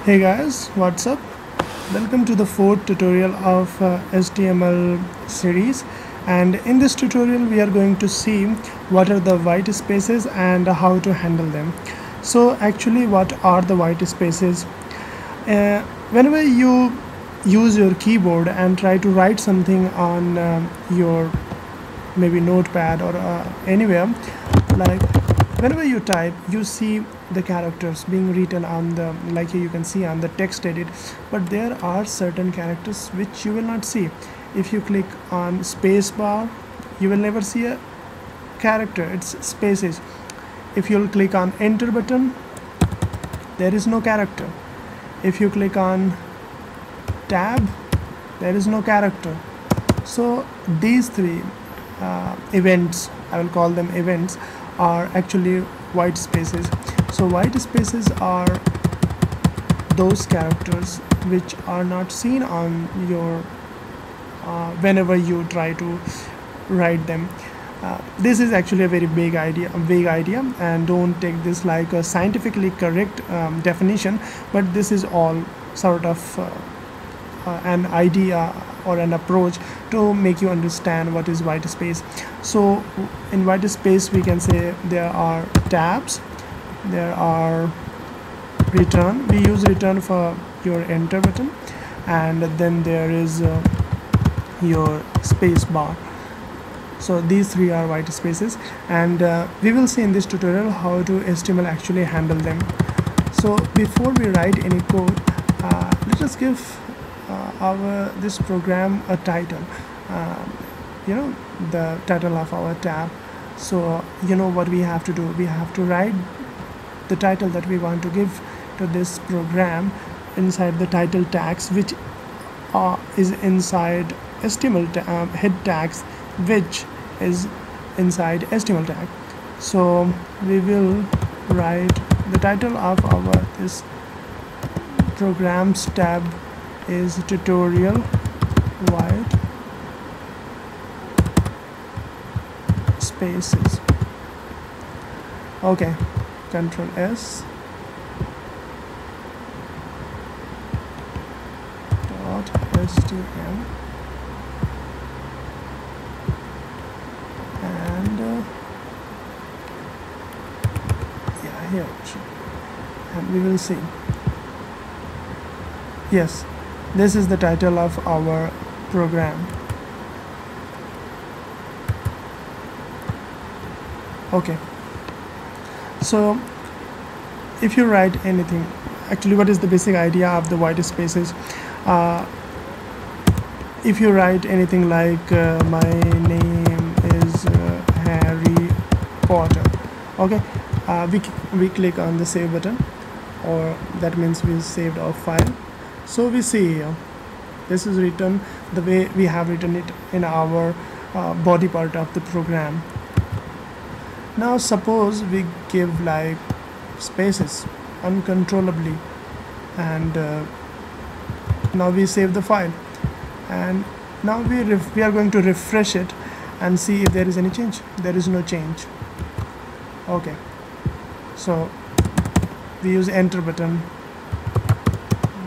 Hey guys, what's up? Welcome to the fourth tutorial of HTML series, and in this tutorial we are going to see what are the white spaces and how to handle them. So actually, what are the white spaces? Whenever you use your keyboard and try to write something on your maybe notepad or anywhere, like whenever you type, you see the characters being written on the, like here you can see on the text edit, but there are certain characters which you will not see. If you click on space bar, you will never see a character, it's spaces. If you'll click on enter button, there is no character. If you click on tab, there is no character. So these three events, I will call them events, are actually white spaces. So white spaces are those characters which are not seen on your whenever you try to write them. This is actually a very big idea, and don't take this like a scientifically correct definition, but this is all sort of an idea or an approach to make you understand what is white space. So in white space we can say there are tabs, there are return, we use return for your enter button, and then there is your space bar. So these three are white spaces, and we will see in this tutorial how to HTML actually handle them. So before we write any code, let us give this program a title, the title of our tab. So you know what we have to do, we have to write the title that we want to give to this program inside the title tags, which is inside HTML head tags, which is inside HTML tag. So we will write the title of our this programs tab is tutorial white spaces. Okay, Control S dot html, and yeah, here it should, and we will see. Yes, this is the title of our program. Okay, so if you write anything, actually what is the basic idea of the white spaces? If you write anything like my name is Harry Potter, okay, we click on the save button, or that means we saved our file. So we see here, this is written the way we have written it in our body part of the program. Now suppose we give like spaces uncontrollably, and now we save the file, and now we are going to refresh it and see if there is any change. There is no change. Okay, so we use enter button.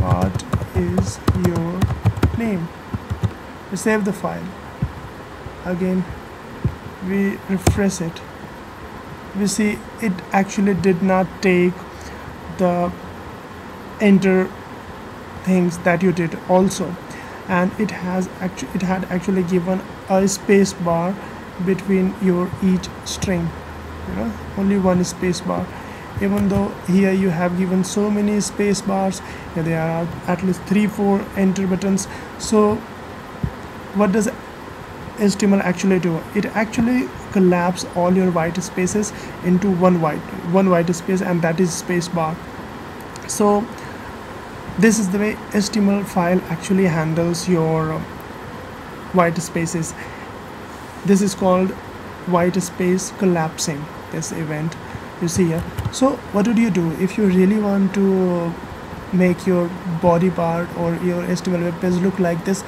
What is your name? We save the file. Again we refresh it. We see it actually did not take the enter things that you did also, and it had actually given a space bar between your each string, only one space bar. Even though here you have given so many space bars, there are at least 3-4 enter buttons. So what does HTML actually do? It actually collapse all your white spaces into one white space, and that is space bar. So this is the way HTML file actually handles your white spaces. This is called white space collapsing, this event you see here. So what would you do if you really want to make your body part or your HTML web page look like this?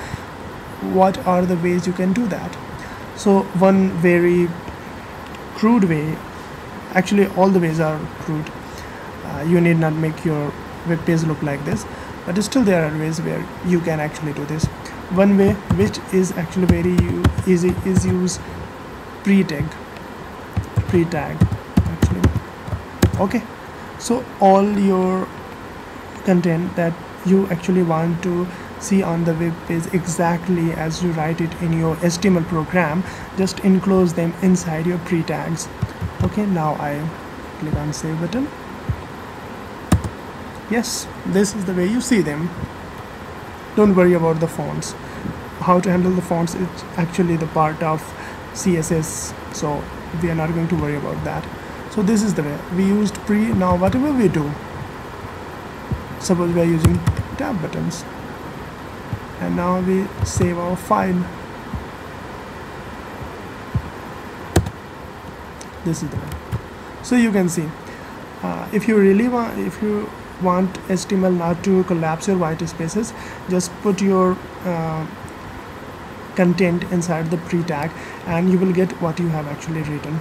What are the ways you can do that? So one very crude way, actually all the ways are crude, you need not make your web page look like this, but still there are ways where you can actually do this. One way, which is actually very easy, is use pre-tag actually. Okay, so all your content that you actually want to see on the web page exactly as you write it in your HTML program, just enclose them inside your pre-tags. Okay, now I click on save button. Yes, this is the way you see them. Don't worry about the fonts. How to handle the fonts is actually the part of CSS, so we are not going to worry about that. So this is the way we used pre. Now whatever we do, suppose we are using tab buttons, and now we save our file. This is the way. So you can see, if you want HTML not to collapse your white spaces, just put your content inside the pre-tag and you will get what you have actually written.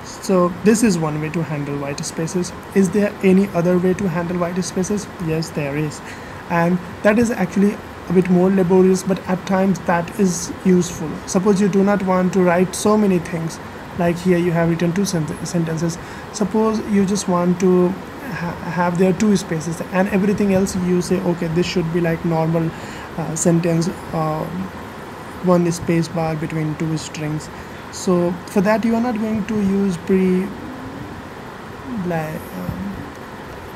So this is one way to handle white spaces. Is there any other way to handle white spaces? Yes, there is, and that is actually a bit more laborious, but at times that is useful. Suppose you do not want to write so many things, like here you have written two sentences. Suppose you just want to have there two spaces and everything else you say, okay, this should be like normal sentence, one space bar between two strings. So for that you are not going to use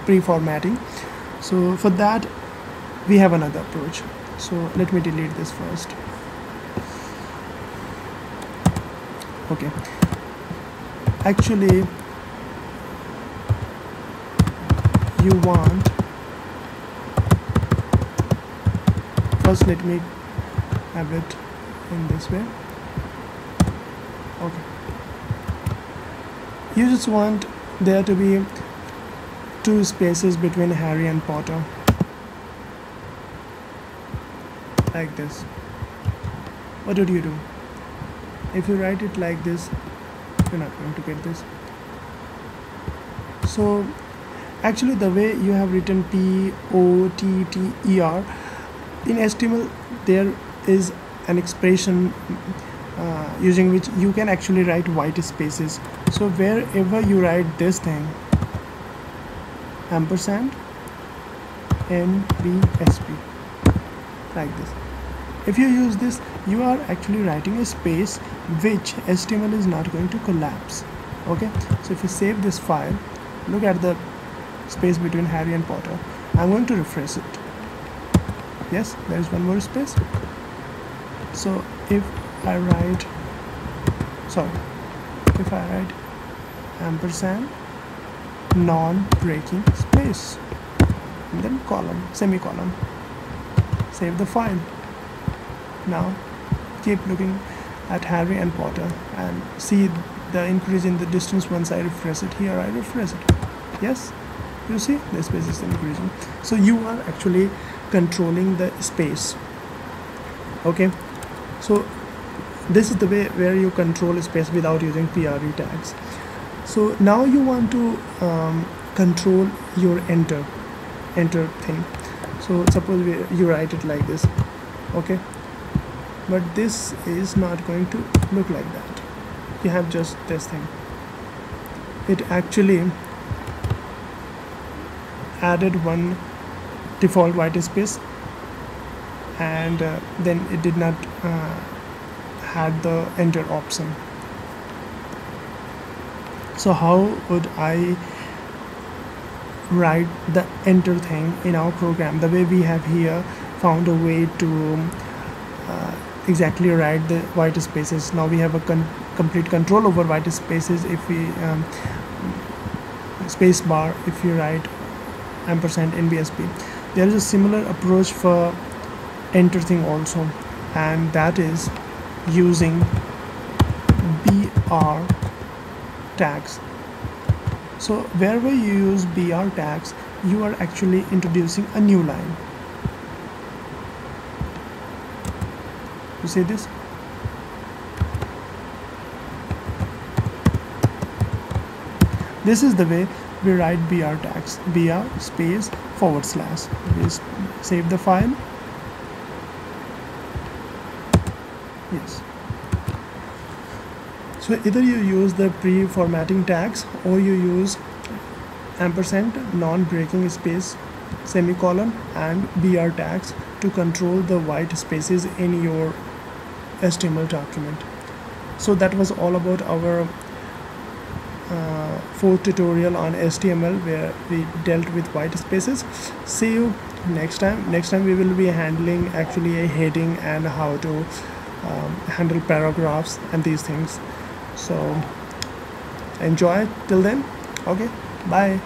pre-formatting. So for that we have another approach. So let me delete this first. Okay, actually you want, first let me have it in this way. Okay, you just want there to be two spaces between Harry and Potter, like this. What would you do? If you write it like this, you're not going to get this. So actually the way you have written POTTER in HTML, there is an expression using which you can actually write white spaces. So wherever you write this thing, ampersand NBSP, like this, if you use this, you are actually writing a space which HTML is not going to collapse. Okay, so if you save this file, look at the space between Harry and Potter. I'm going to refresh it. Yes, there is one more space. So if I write ampersand non-breaking space and then colon, semicolon, save the file. Now keep looking at Harry and Potter and see the increase in the distance once I refresh it. Here I refresh it. Yes, you see the space is increasing. So you are actually controlling the space. Okay, so this is the way where you control space without using PRE tags. So now you want to control your enter thing. So suppose you write it like this. Okay, but this is not going to look like that. You have just this thing. It actually added one default white space, and then it did not had the enter option. So how would I write the enter thing in our program? The way we have here found a way to exactly write the white spaces. Now we have a complete control over white spaces. If we space bar, if you write ampersand NBSP, there is a similar approach for enter thing also, and that is using BR tags. So wherever you use BR tags, you are actually introducing a new line. You see this? This is the way we write BR tags. BR space / Please save the file. Yes. So either you use the pre-formatting tags or you use ampersand, non-breaking space, semicolon and BR tags to control the white spaces in your HTML document. So that was all about our fourth tutorial on HTML, where we dealt with white spaces. See you next time. Next time we will be handling actually a heading and how to handle paragraphs and these things. So enjoy till then. Okay, bye.